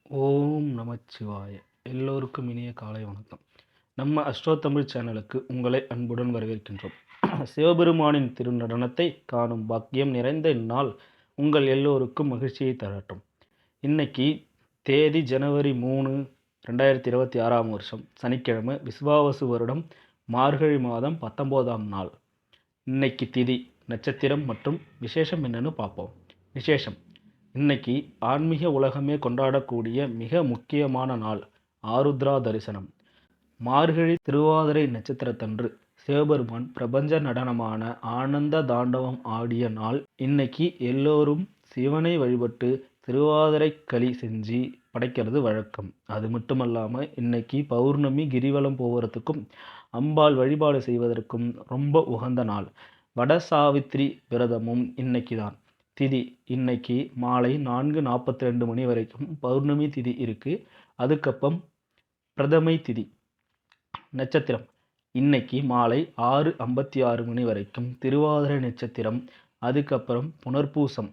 ஓம் நமச்சிவாய! எல்லோருக்கும் இனிய காலை வணக்கம். நம்ம அஸ்ட்ரோ தமிழ் சேனலுக்கு உங்களை அன்புடன் வரவேற்கின்றோம். சிவபெருமானின் திருநடனத்தை காணும் பாக்கியம் நிறைந்த இந்நாள் உங்கள் எல்லோருக்கும் மகிழ்ச்சியை தரட்டும். இன்னைக்கு தேதி ஜனவரி 3, 2026 வருஷம் சனிக்கிழமை, விசுவாவசு வருடம் மார்கழி மாதம் 19ஆம் நாள். இன்னைக்கு திதி, நட்சத்திரம் மற்றும் விசேஷம் என்னன்னு பார்ப்போம். விசேஷம்: இன்னைக்கு ஆன்மீக உலகமே கொண்டாடக்கூடிய மிக முக்கியமான நாள் ஆருத்ரா தரிசனம். மார்கழி திருவாதிரை நட்சத்திரத்தன்று சிவபெருமான் பிரபஞ்ச நடனமான ஆனந்த தாண்டவம் ஆடிய நாள் இன்னைக்கு. எல்லோரும் சிவனை வழிபட்டு திருவாதிரை களி செஞ்சு படைக்கிறது வழக்கம். அது மட்டுமல்லாமல் இன்னைக்கு பௌர்ணமி, கிரிவலம் போவதற்கும் அம்பாள் வழிபாடு செய்வதற்கும் ரொம்ப உகந்த நாள். வட சாவித்திரி விரதமும் இன்னைக்கு தான். திதி: இன்னைக்கு மாலை 4:42 மணி வரைக்கும் பௌர்ணமி திதி இருக்கு. அதுக்கப்புறம் பிரதமை திதி. நட்சத்திரம்: இன்னைக்கு மாலை 6:56 மணி வரைக்கும் திருவாதிரை நட்சத்திரம். அதுக்கப்புறம் புனர்பூசம்.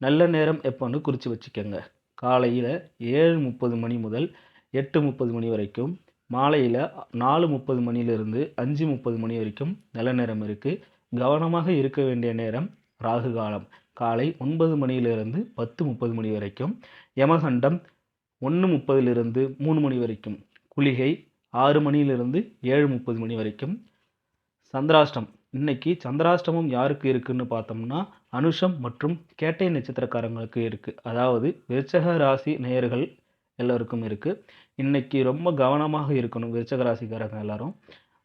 நல்ல நேரம் எப்போன்னு குறித்து வச்சுக்கோங்க. காலையில் 7:30 மணி முதல் 8:30 மணி வரைக்கும், மாலையில் 4:30 மணிலிருந்து 5:30 மணி வரைக்கும் நல்ல நேரம் இருக்குது. கவனமாக இருக்க வேண்டிய நேரம் ராகு காலம். காலை 9 மணியிலிருந்து 10:30 மணி வரைக்கும். யமகண்டம் 1:30லிருந்து 3 மணி வரைக்கும். குளிகை 6 மணியிலிருந்து 7:30 மணி வரைக்கும். சந்திராஷ்டம்: இன்னைக்கு சந்திராஷ்டமம் யாருக்கு இருக்குன்னு பார்த்தோம்னா அனுஷம் மற்றும் கேட்டை நட்சத்திரக்காரங்களுக்கு இருக்குது. அதாவது விருச்சக ராசி நேயர்கள் எல்லோருக்கும் இருக்குது. இன்னைக்கு ரொம்ப கவனமாக இருக்கணும் விருச்சக ராசிக்காரங்க எல்லாரும்.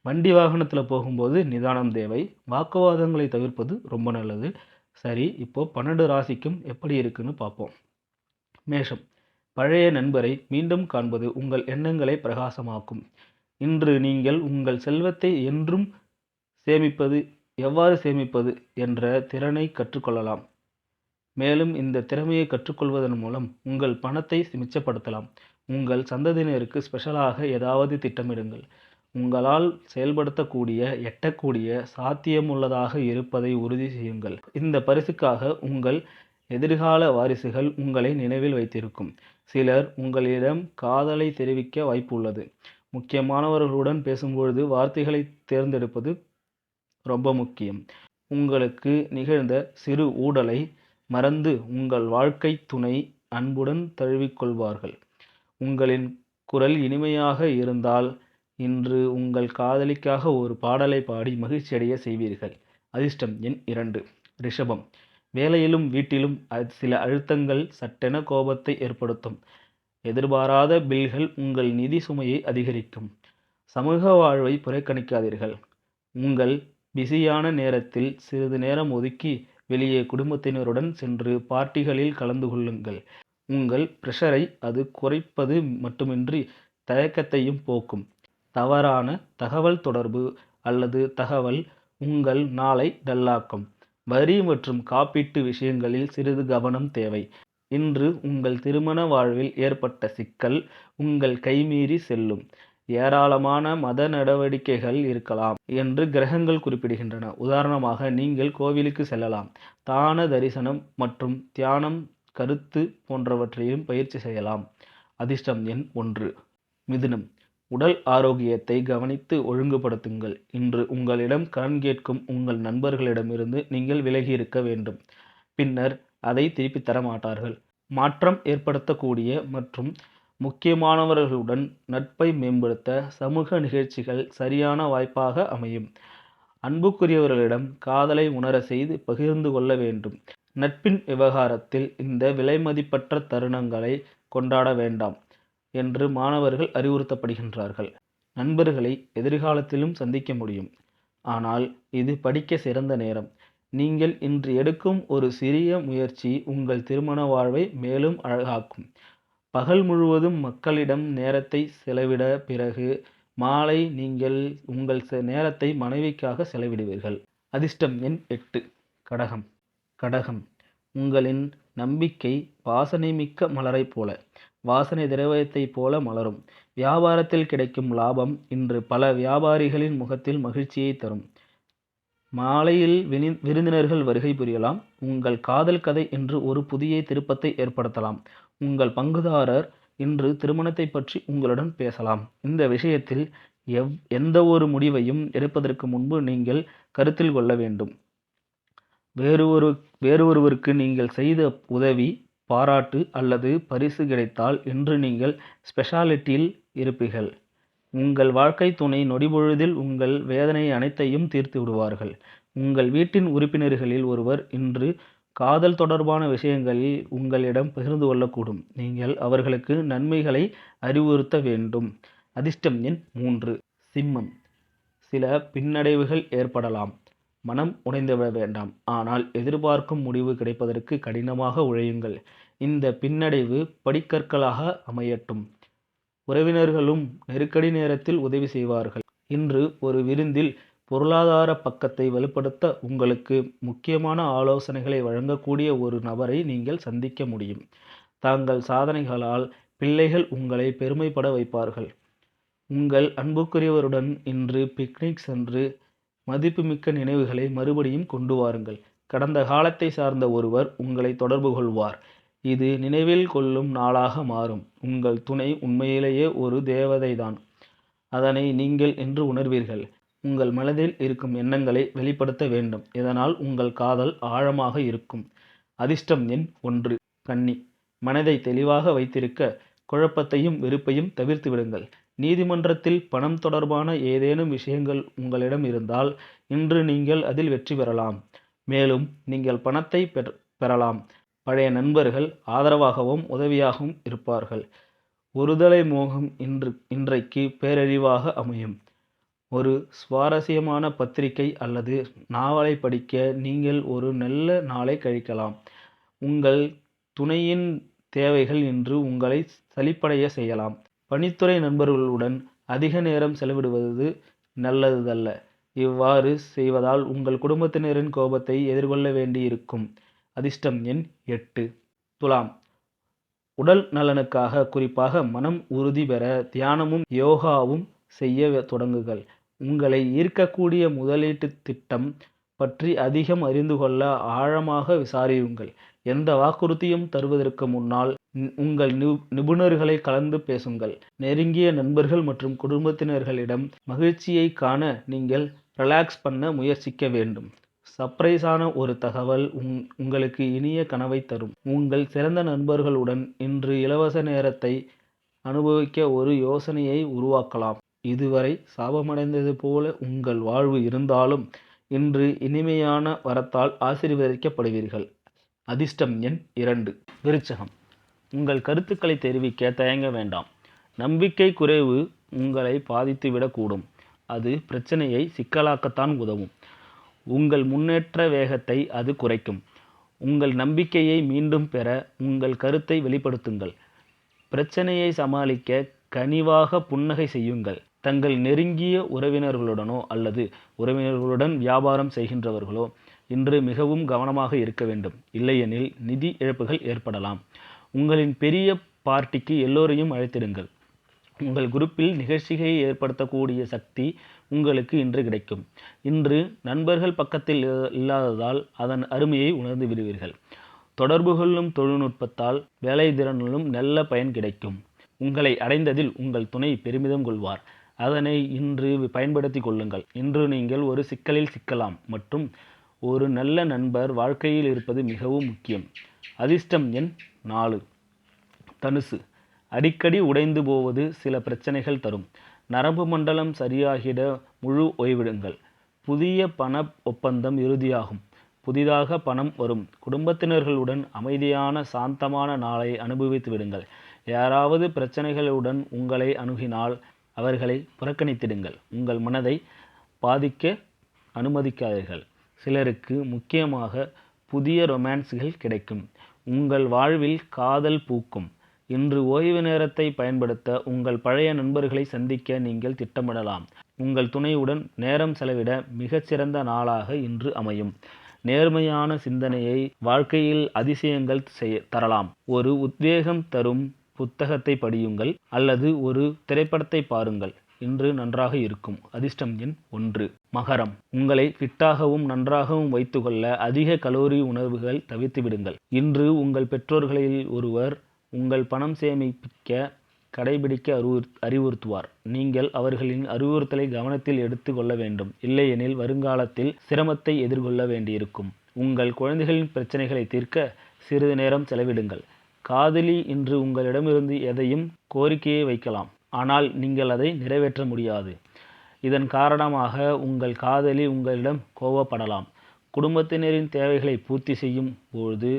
வண்டி வாகனத்தில் போகும்போது நிதானம் தேவை. வாக்குவாதங்களை தவிர்ப்பது ரொம்ப நல்லது. சரி, இப்போ 12 ராசிக்கும் எப்படி இருக்குன்னு பார்ப்போம். மேஷம்: பழைய நண்பரை மீண்டும் காண்பது உங்கள் எண்ணங்களை பிரகாசமாக்கும். இன்று நீங்கள் உங்கள் செல்வத்தை என்றும் எவ்வாறு சேமிப்பது என்ற திறனை கற்றுக்கொள்ளலாம். மேலும் இந்த திறமையை கற்றுக்கொள்வதன் மூலம் உங்கள் பணத்தை மிச்சப்படுத்தலாம். உங்கள் சந்ததியினருக்கு ஸ்பெஷலாக ஏதாவது திட்டமிடுங்கள். உங்களால் செயல்படுத்தக்கூடிய, எட்டக்கூடிய, சாத்தியமுள்ளதாக இருப்பதை உறுதி செய்யுங்கள். இந்த பரிசுக்காக உங்கள் எதிர்கால வாரிசுகள் உங்களை நினைவில் வைத்திருக்கும். சிலர் உங்களிடம் காதலை தெரிவிக்க வாய்ப்பு உள்ளது. முக்கியமானவர்களுடன் பேசும்பொழுது வார்த்தைகளை தேர்ந்தெடுப்பது ரொம்ப முக்கியம். உங்களுக்கு நிகழ்ந்த சிறு ஊடலை மறந்து உங்கள் வாழ்க்கை துணை அன்புடன் தழுவிக்கொள்வார்கள். உங்களின் குரல் இனிமையாக இருந்தால் இன்று உங்கள் காதலிக்காக ஒரு பாடலை பாடி மகிழ்ச்சியடைய செய்வீர்கள். அதிர்ஷ்டம் எண் 2. ரிஷபம்: வேலையிலும் வீட்டிலும் சில அழுத்தங்கள் சட்டென கோபத்தை ஏற்படுத்தும். எதிர்பாராத பில்கள் உங்கள் நிதி சுமையை அதிகரிக்கும். சமூக வாழ்வை புறக்கணிக்காதீர்கள். உங்கள் பிஸியான நேரத்தில் சிறிது நேரம் ஒதுக்கி வெளியே குடும்பத்தினருடன் சென்று பார்ட்டிகளில் கலந்து கொள்ளுங்கள். உங்கள் பிரஷரை அது குறைப்பது மட்டுமின்றி தயக்கத்தையும் போக்கும். தவறான தகவல் தொடர்பு அல்லது தகவல் உங்கள் நாளை டல்லாக்கும். வரி மற்றும் காப்பீட்டு விஷயங்களில் சிறிது கவனம் தேவை. இன்று உங்கள் திருமண வாழ்வில் ஏற்பட்ட சிக்கல் உங்கள் கைமீறி செல்லும். ஏராளமான மத நடவடிக்கைகள் இருக்கலாம் என்று கிரகங்கள் குறிப்பிடுகின்றன. உதாரணமாக, நீங்கள் கோவிலுக்கு செல்லலாம். தான தரிசனம் மற்றும் தியானம், கருத்து போன்றவற்றையும் பயிற்சி செய்யலாம். அதிர்ஷ்டம் எண் 1. மிதுனம்: உடல் ஆரோக்கியத்தை கவனித்து ஒழுங்குபடுத்துங்கள். இன்று உங்களிடம் கடன் கேட்கும் உங்கள் நண்பர்களிடமிருந்து நீங்கள் விலகி இருக்க வேண்டும். பின்னர் அதை திருப்பி தர மாட்டார்கள். மாற்றம் ஏற்படுத்தக்கூடிய மற்றும் முக்கியமானவர்களுடன் நட்பை மேம்படுத்த சமூக நிகழ்ச்சிகள் சரியான வாய்ப்பாக அமையும். அன்புக்குரியவர்களிடம் காதலை உணர செய்து பகிர்ந்து கொள்ள வேண்டும். நட்பின் விவகாரத்தில் இந்த விலைமதிப்பற்ற தருணங்களை கொண்டாட வேண்டாம் என்று மாணவர்கள் அறிவுறுத்தப்படுகின்றார்கள். நண்பர்களை எதிர்காலத்திலும் சந்திக்க முடியும், ஆனால் இது படிக்க சிறந்த நேரம். நீங்கள் இன்று எடுக்கும் ஒரு சிறிய முயற்சி உங்கள் திருமண வாழ்வை மேலும் அழகாக்கும். பகல் முழுவதும் மக்களிடம் நேரத்தை செலவிட பிறகு மாலை நீங்கள் உங்கள் நேரத்தை மனைவிக்காக செலவிடுவீர்கள். அதிர்ஷ்டம் எண் 8. கடகம்: கடகம்: உங்களின் நம்பிக்கை வாசனை மிக்க மலரை போல, வாசனை திரவியத்தை போல மலரும். வியாபாரத்தில் கிடைக்கும் லாபம் இன்று பல வியாபாரிகளின் முகத்தில் மகிழ்ச்சியை தரும். மாலையில் விருந்தினர்கள் வருகை புரியலாம். உங்கள் காதல் கதை இன்று ஒரு புதிய திருப்பத்தை ஏற்படுத்தலாம். உங்கள் பங்குதாரர் இன்று திருமணத்தை பற்றி உங்களுடன் பேசலாம். இந்த விஷயத்தில் எந்த ஒரு முடிவையும் எடுப்பதற்கு முன்பு நீங்கள் கருத்தில் கொள்ள வேண்டும். வேறொருவருக்கு நீங்கள் செய்த உதவி, பாராட்டு அல்லது பரிசு கிடைத்தால் இன்று நீங்கள் ஸ்பெஷாலிட்டியில் இருப்பீர்கள். உங்கள் வாழ்க்கை துணை நொடிபொழுதில் உங்கள் வேதனை அனைத்தையும் தீர்த்து விடுவார்கள். உங்கள் வீட்டின் உறுப்பினர்களில் ஒருவர் இன்று காதல் தொடர்பான விஷயங்களில் உங்களிடம் பகிர்ந்து கொள்ளக்கூடும். நீங்கள் அவர்களுக்கு நன்மைகளை அறிவுறுத்த வேண்டும். அதிர்ஷ்டம் எண் 3. சிம்மம். சில பின்னடைவுகள் ஏற்படலாம். மனம் உடைந்துவிட வேண்டாம். ஆனால் எதிர்பார்க்கும் முடிவு கிடைப்பதற்கு கடினமாக உழையுங்கள். இந்த பின்னடைவு படிக்கற்களாக அமையட்டும். உறவினர்களும் நெருக்கடி நேரத்தில் உதவி செய்வார்கள். இன்று ஒரு விருந்தில் பொருளாதார பக்கத்தை வலுப்படுத்த உங்களுக்கு முக்கியமான ஆலோசனைகளை வழங்கக்கூடிய ஒரு நபரை நீங்கள் சந்திக்க முடியும். தங்கள் சாதனைகளால் பிள்ளைகள் உங்களை பெருமைப்பட வைப்பார்கள். உங்கள் அன்புக்குரியவருடன் இன்று பிக்னிக் சென்று மதிப்புமிக்க நினைவுகளை மறுபடியும் கொண்டு வாருங்கள். கடந்த காலத்தை சார்ந்த ஒருவர் உங்களை தொடர்பு கொள்வார். இது நினைவில் கொள்ளும் நாளாக மாறும். உங்கள் துணை உண்மையிலேயே ஒரு தேவதைதான். அதனை நீங்கள் என்று உணர்வீர்கள். உங்கள் மனதில் இருக்கும் எண்ணங்களை வெளிப்படுத்த வேண்டும். இதனால் உங்கள் காதல் ஆழமாக இருக்கும். அதிர்ஷ்டம் எண் 1. கன்னி. மனதை தெளிவாக வைத்திருக்க குழப்பத்தையும் வெறுப்பையும் தவிர்த்து விடுங்கள். நீதிமன்றத்தில் பணம் தொடர்பான ஏதேனும் விஷயங்கள் உங்களிடம் இருந்தால் இன்று நீங்கள் அதில் வெற்றி பெறலாம். மேலும் நீங்கள் பணத்தை பெறலாம். பழைய நண்பர்கள் ஆதரவாகவும் உதவியாகவும் இருப்பார்கள். ஒருதலை மோகம் இன்றைக்கு பேரழிவாக அமையும். ஒரு சுவாரஸ்யமான பத்திரிகை அல்லது நாவலை படிக்க நீங்கள் ஒரு நல்ல நாளை கழிக்கலாம். உங்கள் துணையின் தேவைகள் இன்று உங்களை சலிப்படைய செய்யலாம். பணித்துறை நண்பர்களுடன் அதிக நேரம் செலவிடுவது நல்லதல்ல. இவ்வாறு செய்வதால் உங்கள் குடும்பத்தினரின் கோபத்தை எதிர்கொள்ள வேண்டியிருக்கும். அதிர்ஷ்டம் எண் 8. துலாம். உடல் நலனுக்காக, குறிப்பாக மனம் உறுதி பெற தியானமும் யோகாவும் செய்ய தொடங்குங்கள். உங்களை ஈர்க்கக்கூடிய முதலீட்டு திட்டம் பற்றி அதிகம் அறிந்து கொள்ள ஆழமாக விசாரியுங்கள். எந்த வாக்குறுதியும் தருவதற்கு முன்னால் உங்கள் நிபுணர்களை கலந்து பேசுங்கள். நெருங்கிய நண்பர்கள் மற்றும் குடும்பத்தினர்களிடம் மகிழ்ச்சியை காண நீங்கள் ரிலாக்ஸ் பண்ண முயற்சிக்க வேண்டும். சர்ப்ரைஸான ஒரு தகவல் உங்களுக்கு இனிய கனவை தரும். உங்கள் சிறந்த நண்பர்களுடன் இன்று இலவச நேரத்தை அனுபவிக்க ஒரு யோசனையை உருவாக்கலாம். இதுவரை சாபமடைந்தது போல உங்கள் வாழ்வு இருந்தாலும் இன்று இனிமையான வரத்தால் ஆசீர்வதிக்கப்படுவீர்கள். அதிர்ஷ்டம் எண் 2. விருச்சகம். உங்கள் கருத்துக்களை தெரிவிக்க தயங்க வேண்டாம். நம்பிக்கை குறைவு உங்களை பாதித்துவிடக்கூடும். அது பிரச்சனையை சிக்கலாக்கத்தான் உதவும். உங்கள் முன்னேற்ற வேகத்தை அது குறைக்கும். உங்கள் நம்பிக்கையை மீண்டும் பெற உங்கள் கருத்தை வெளிப்படுத்துங்கள். பிரச்சனையை சமாளிக்க கனிவாக புன்னகை செய்யுங்கள். தங்கள் நெருங்கிய உறவினர்களுடனோ அல்லது உறவினர்களுடன் வியாபாரம் செய்கின்றவர்களோ இன்று மிகவும் கவனமாக இருக்க வேண்டும். இல்லையெனில் நிதி இழப்புகள் ஏற்படலாம். உங்களின் பெரிய பார்ட்டிக்கு எல்லோரையும் அழைத்திடுங்கள். உங்கள் குரூப்பில் நிகழ்ச்சியை ஏற்படுத்தக்கூடிய சக்தி உங்களுக்கு இன்று கிடைக்கும். இன்று நண்பர்கள் பக்கத்தில் இல்லாததால் அதன் அருமையை உணர்ந்து விடுவீர்கள். தொடர்பு கொள்ளும் தொழில்நுட்பத்தால் வேலை திறனிலும் நல்ல பயன் கிடைக்கும். உங்களை அடைந்ததில் உங்கள் துணை பெருமிதம் கொள்வார். அதனை இன்று பயன்படுத்தி கொள்ளுங்கள். இன்று நீங்கள் ஒரு சிக்கலில் சிக்கலாம் மற்றும் ஒரு நல்ல நண்பர் வாழ்க்கையில் இருப்பது மிகவும் முக்கியம். அதிர்ஷ்டம் எண் 4. தனுசு. அடிக்கடி உடைந்து போவது சில பிரச்சனைகள் தரும். நரம்பு மண்டலம் சரியாகிட முழு ஓய்விடுங்கள். புதிய பண ஒப்பந்தம் இறுதியாகும். புதிதாக பணம் வரும். குடும்பத்தினர்களுடன் அமைதியான சாந்தமான நாளை அனுபவித்து விடுங்கள். யாராவது பிரச்சனைகளுடன் உங்களை அணுகினால் அவர்களை புறக்கணித்திடுங்கள். உங்கள் மனதை பாதிக்க அனுமதிக்காதீர்கள். சிலருக்கு முக்கியமாக புதிய ரொமான்ஸ்கள் கிடைக்கும். உங்கள் வாழ்வில் காதல் பூக்கும். இன்று ஓய்வு நேரத்தை பயன்படுத்த உங்கள் பழைய நண்பர்களை சந்திக்க நீங்கள் திட்டமிடலாம். உங்கள் துணையுடன் நேரம் செலவிட மிகச்சிறந்த நாளாக இன்று அமையும். நேர்மையான சிந்தனையை வாழ்க்கையில் அதிசயங்கள் தரலாம். ஒரு உத்வேகம் தரும் புத்தகத்தை படியுங்கள் அல்லது ஒரு திரைப்படத்தை பாருங்கள். இன்று நன்றாக இருக்கும். அதிர்ஷ்டம் எண் 1. மகரம். உங்களை ஃபிட்டாகவும் நன்றாகவும் வைத்துக்கொள்ள அதிக கலோரி உணவுகள் தவிர்த்து விடுங்கள். இன்று உங்கள் பெற்றோர்களில் ஒருவர் உங்கள் பணம் சேமிக்க கடைபிடிக்க அறிவுறுத்துவார். நீங்கள் அவர்களின் அறிவுறுத்தலை கவனத்தில் எடுத்து கொள்ள வேண்டும். இல்லையெனில் வருங்காலத்தில் சிரமத்தை எதிர்கொள்ள வேண்டியிருக்கும். உங்கள் குழந்தைகளின் பிரச்சனைகளை தீர்க்க சிறிது நேரம் செலவிடுங்கள். காதலி இன்று உங்களிடமிருந்து எதையும் கோரிக்கையை வைக்கலாம், ஆனால் நீங்கள் அதை நிறைவேற்ற முடியாது. இதன் காரணமாக உங்கள் காதலி உங்களிடம் கோபப்படலாம். குடும்பத்தினரின் தேவைகளை பூர்த்தி செய்யும் பொழுது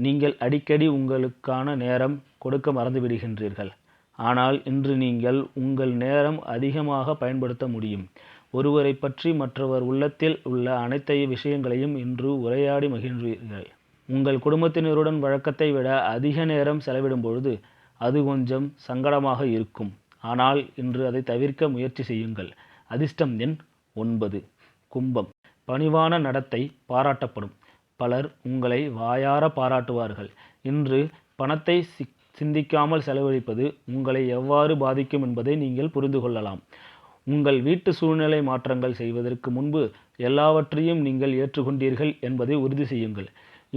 நீங்கள் அடிக்கடி உங்களுக்கான நேரம் கொடுக்க மறந்துவிடுகின்றீர்கள். ஆனால் இன்று நீங்கள் உங்கள் நேரம் அதிகமாக பயன்படுத்த முடியும். ஒருவரை பற்றி மற்றவர் உள்ளத்தில் உள்ள அனைத்து விஷயங்களையும் இன்று உரையாடி மகிழ்வீர்கள். உங்கள் குடும்பத்தினருடன் வழக்கத்தை விட அதிக நேரம் செலவிடும் பொழுது அது கொஞ்சம் சங்கடமாக இருக்கும். ஆனால் இன்று அதை தவிர்க்க முயற்சி செய்யுங்கள். அதிர்ஷ்டம் எண் 9. கும்பம். பணிவான நடத்தை பாராட்டப்படும். பலர் உங்களை வாயார பாராட்டுவார்கள். இன்று பணத்தை சிந்திக்காமல் செலவழிப்பது உங்களை எவ்வாறு பாதிக்கும் என்பதை நீங்கள் புரிந்து கொள்ளலாம். உங்கள் வீட்டு சூழ்நிலை மாற்றங்கள் செய்வதற்கு முன்பு எல்லாவற்றையும் நீங்கள் ஏற்றுக்கொண்டீர்கள் என்பதை உறுதி செய்யுங்கள்.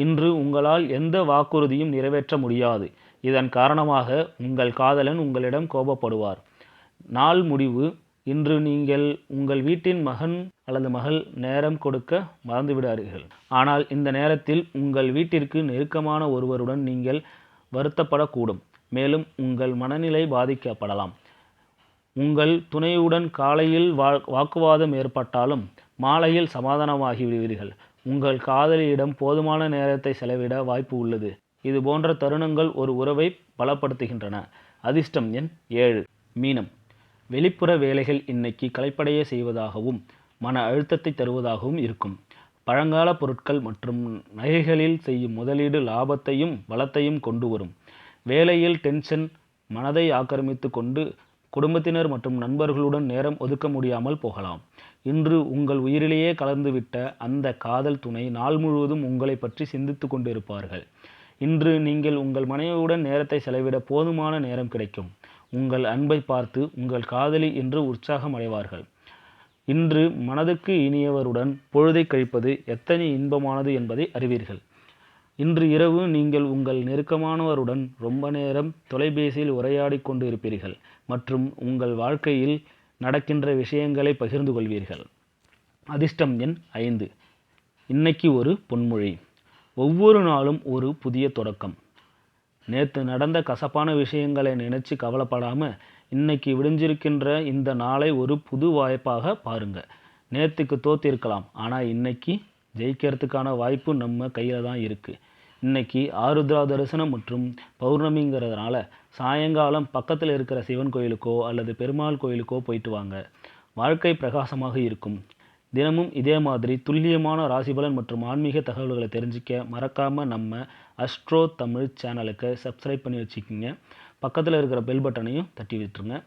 இன்று உங்களால் எந்த வாக்குறுதியும் நிறைவேற்ற முடியாது. இதன் காரணமாக உங்கள் காதலன் உங்களிடம் கோபப்படுவார். நாள் முடிவு. இன்று நீங்கள் உங்கள் வீட்டின் மகன் அல்லது மகள் நேரம் கொடுக்க மறந்துவிடாதீர்கள். ஆனால் இந்த நேரத்தில் உங்கள் வீட்டிற்கு நெருக்கமான ஒருவருடன் நீங்கள் வருத்தப்படக்கூடும். மேலும் உங்கள் மனநிலை பாதிக்கப்படலாம். உங்கள் துணையுடன் காலையில் வாக்குவாதம் ஏற்பட்டாலும் மாலையில் சமாதானமாகி விடுவீர்கள். உங்கள் காதலியிடம் போதுமான நேரத்தை செலவிட வாய்ப்பு உள்ளது. இது போன்ற தருணங்கள் ஒரு உறவை பலப்படுத்துகின்றன. அதிர்ஷ்டம் எண் 7. மீனம். வெளிப்புற வேலைகள் இன்னைக்கு களைப்படைய செய்வதாகவும் மன அழுத்தத்தை தருவதாகவும் இருக்கும். பழங்கால பொருட்கள் மற்றும் நகைகளில் செய்யும் முதலீடு லாபத்தையும் வளத்தையும் கொண்டு வரும். வேலையில் டென்ஷன் மனதை ஆக்கிரமித்து கொண்டு குடும்பத்தினர் மற்றும் நண்பர்களுடன் நேரம் ஒதுக்க முடியாமல் போகலாம். இன்று உங்கள் உயிரிலேயே கலந்துவிட்ட அந்த காதல் துணை நாள் முழுவதும் உங்களை பற்றி சிந்தித்து கொண்டிருப்பார்கள். இன்று நீங்கள் உங்கள் மனைவியுடன் நேரத்தை செலவிட போதுமான நேரம் கிடைக்கும். உங்கள் அன்பை பார்த்து உங்கள் காதலி இன்று உற்சாகம் அடைவார்கள். இன்று மனதுக்கு இனியவருடன் பொழுதை கழிப்பது எத்தனை இன்பமானது என்பதை அறிவீர்கள். இன்று இரவு நீங்கள் உங்கள் நெருக்கமானவருடன் ரொம்ப நேரம் தொலைபேசியில் உரையாடி கொண்டு இருப்பீர்கள் மற்றும் உங்கள் வாழ்க்கையில் நடக்கின்ற விஷயங்களை பகிர்ந்து கொள்வீர்கள். அதிர்ஷ்டம் எண் 5. இன்னைக்கு ஒரு பொன்மொழி. ஒவ்வொரு நாளும் ஒரு புதிய தொடக்கம். நேற்று நடந்த கசப்பான விஷயங்களை நினைச்சு கவலைப்படாம இன்னைக்கு விடிஞ்சிருக்கின்ற இந்த நாளை ஒரு புது வாய்ப்பாக பாருங்க. நேற்றுக்கு தோத்திருக்கலாம், ஆனால் இன்னைக்கு ஜெயிக்கிறதுக்கான வாய்ப்பு நம்ம கையில் தான் இருக்குது. இன்னைக்கு ஆருத்ரா தரிசனம் மற்றும் பௌர்ணமிங்கிறதுனால சாயங்காலம் பக்கத்தில் இருக்கிற சிவன் கோயிலுக்கோ அல்லது பெருமாள் கோயிலுக்கோ போயிட்டு வாங்க. வாழ்க்கை பிரகாசமாக இருக்கும். தினமும் இதே மாதிரி துல்லியமான ராசிபலன் மற்றும் ஆன்மீக தகவல்களை தெரிஞ்சிக்க மறக்காமல் நம்ம அஸ்ட்ரோ தமிழ் சேனலுக்கு சப்ஸ்கிரைப் பண்ணி வச்சுக்கோங்க. பக்கத்தில் இருக்கிற பெல் பட்டனையும் தட்டி விட்டுருங்க.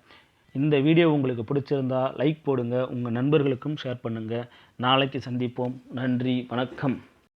இந்த வீடியோ உங்களுக்கு பிடிச்சிருந்தா லைக் போடுங்க. உங்கள் நண்பர்களுக்கும் ஷேர் பண்ணுங்கள். நாளைக்கு சந்திப்போம். நன்றி, வணக்கம்.